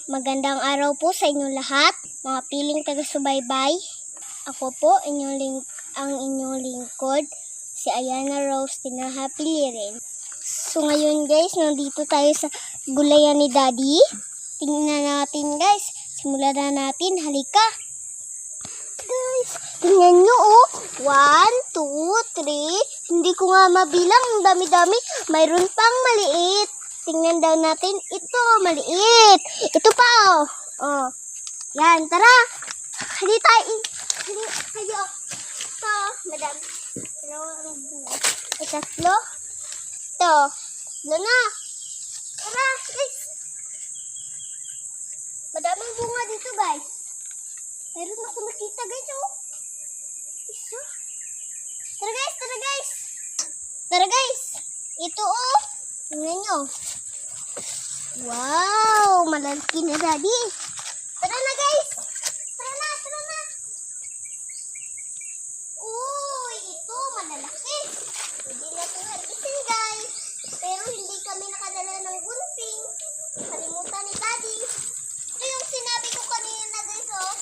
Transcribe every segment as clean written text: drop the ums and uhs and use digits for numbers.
Magandang araw po sa inyong lahat, mga piling taga-subaybay. Ako po, ang inyong lingkod, si Ayana Rose Tinahapilirin. So ngayon guys, nandito tayo sa gulayan ni Daddy. Tingnan natin guys, simulan na natin, halika. Guys, tingnan nyo oh, 1, 2, 3, hindi ko nga mabilang, ang dami-dami, mayroon pang maliit. Tingnan daw natin, ito, maliit. Ito pa, oh. Oh. Yan, tara. Hali tayo. Hayo. Ito, madam. Tatlo. Ito. Tatlo na. Tara, guys. Madaming bunga dito, guys. Meron ako nakita, guys, oh. Isa. Tara, guys, tara, guys. Tara, guys. Ito, oh. Tingnan nyo. Wow! Malalaki na, Daddy. Tara na, guys. Tara na, tara na. Uy, ito, malalaki. Pwede na ito harbisin, guys. Pero hindi kami nakadala ng gunting. Kalimutan ni Daddy. Ito yung sinabi ko kanina, guys, oh.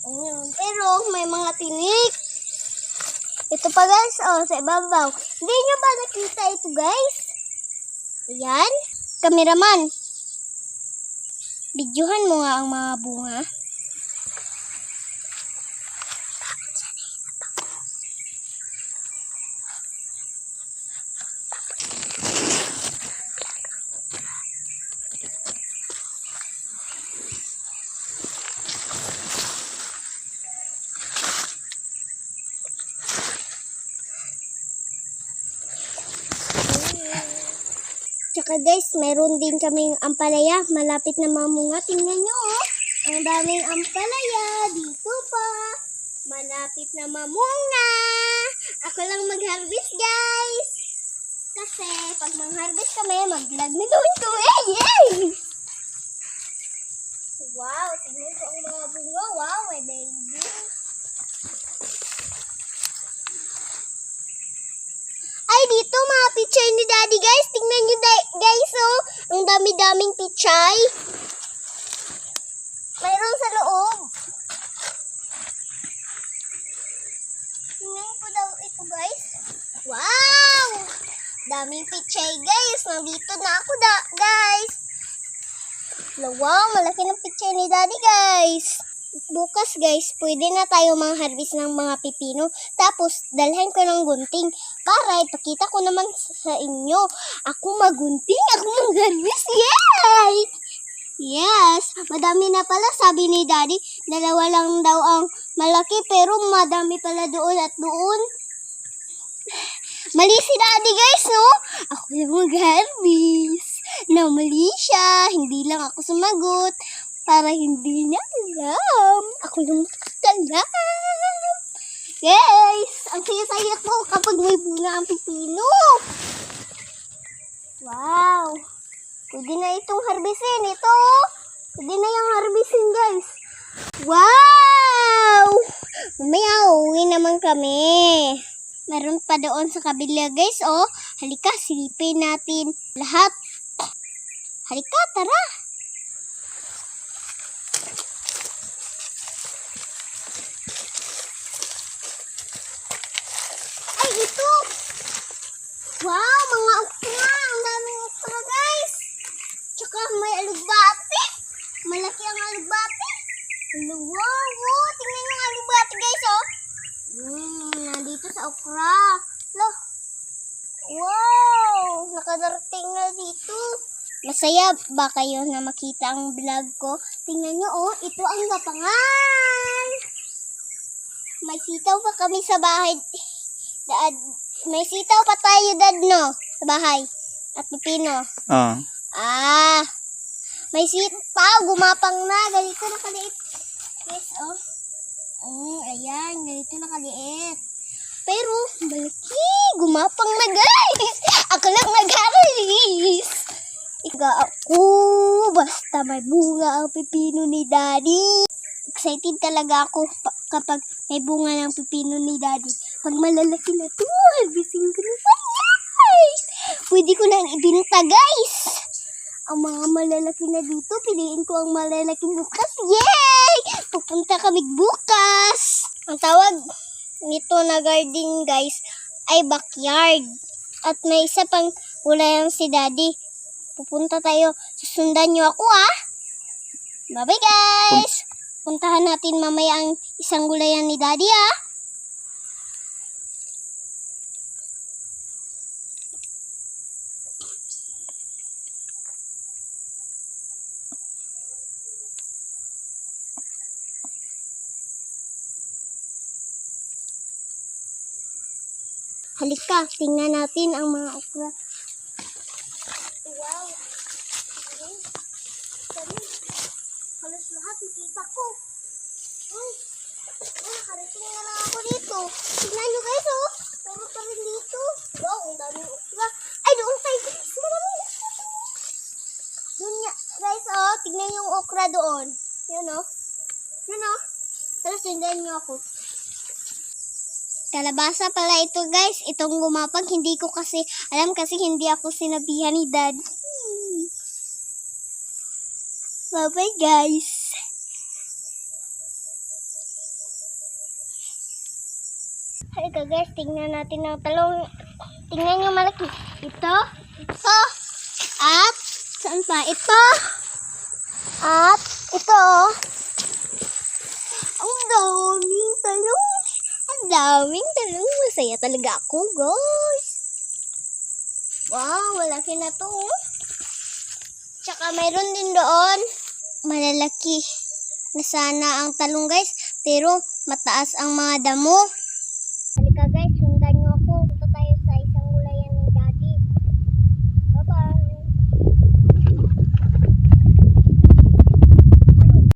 Ayun. Pero may mga tinik. Ito pa guys, oh, sa ibabaw. Hindi nyo ba nakita ito guys? Ayan. Kameraman. Videohan mo nga ang mga bunga. Tsaka guys, mayroon din kaming ampalaya. Malapit na mamunga. Tingnan nyo oh. Ang daming ampalaya. Dito pa. Malapit na mamunga. Ako lang mag-harvest guys. Kasi pag mag-harvest kami, mag-vlog nito ito. Yay! Wow, tingnan ko ang mga bunga. Wow, my baby. Ay, dito mga pichay ni Daddy guys. Tingnan nyo guys oh. Ang dami-daming pichay. Mayroon sa loob. Tingnan ko daw ito guys. Wow! Daming pichay guys. Nandito na ako guys. Wow, malaki ng pichay ni Daddy guys. Bukas guys, pwede na tayo mang-harvest ng mga pipino. Tapos, dalhin ko ng gunting para ipakita ko naman sa inyo. Ako magunting, ako mag-harvest. Yay! Yes! Madami na pala, sabi ni Daddy. 2 lang daw ang malaki, pero madami pala doon at doon. Mali si Daddy guys, no? Ako yung mag-harvest. No, mali siya. Hindi lang ako sumagot. Para hindi niya alam. Ako lang alam. Guys, ang saya-saya ko kapag may bunga ang pipino. Wow. Pwede na itong harbisin. Ito. Pwede na yung harbisin, guys. Wow. Mamaya, uwi naman kami. Meron pa doon sa kabila, guys. Oh, halika, silipin natin lahat. Halika, tara. Ito. Wow, mga okra. Ang daming okra, guys. Tsaka may alugbati. Malaki ang alugbati. Wow, wow. Tingnan yung alugbati, guys, oh. Nandito sa okra. Loh. Wow, nakadarating na dito. Masaya ba kayo na makita ang vlog ko? Tingnan nyo, oh. Ito ang gapangan. May sitaw pa kami sa bahay. May sitaw pa tayo, Dad, no? Sa bahay. At pipino. May sitaw. Gumapang na. Ganito na kaliit. Yes, oh. Ayan. Ganito na kaliit. Pero, malaki. Gumapang na, guys. Ako lang nag-harvest. Ako. Basta may bunga ang pipino ni Daddy. Excited talaga ako kapag may bunga ng pipino ni Daddy. Pag malalaki na ito, harvesting ko na. Pwede ko nang ibinta, guys. Ang mga malalaki na dito, piliin ko ang malalaki bukas. Yay! Pupunta kami bukas. Ang tawag nito na garden, guys, ay backyard. At may isa pang gulayan si Daddy. Pupunta tayo. Susundan niyo ako, ah. Bye-bye, guys. Puntahan natin mamaya ang isang gulayan ni Daddy, ah. Halika, tingnan natin ang mga okra. Wow! Halos lahat nakita ko. Nakarating na lang ako dito. Tingnan nyo guys, oh. Meron pa rin dito. Wow, ang daming okra. Ay, doon tayo guys. Maraming okra. Doon niya. Guys, oh. Tingnan yung okra doon. Yun, oh. Yun, oh. Tapos, sundan nyo ako. Kalabasa pala ito, guys. Itong gumapag, hindi ko kasi alam kasi hindi ako sinabihan ni Dad. Bye-bye, guys. Halika, guys. Tingnan natin ang talong. Tingnan yung malaki. Ito. Ito. At, saan pa? Ito. At, ito. Ang daming talong. Ang daming talong. Masaya talaga ako, guys. Wow, malaki na to. Tsaka mayroon din doon. Malalaki na sana ang talong, guys. Pero mataas ang mga damo.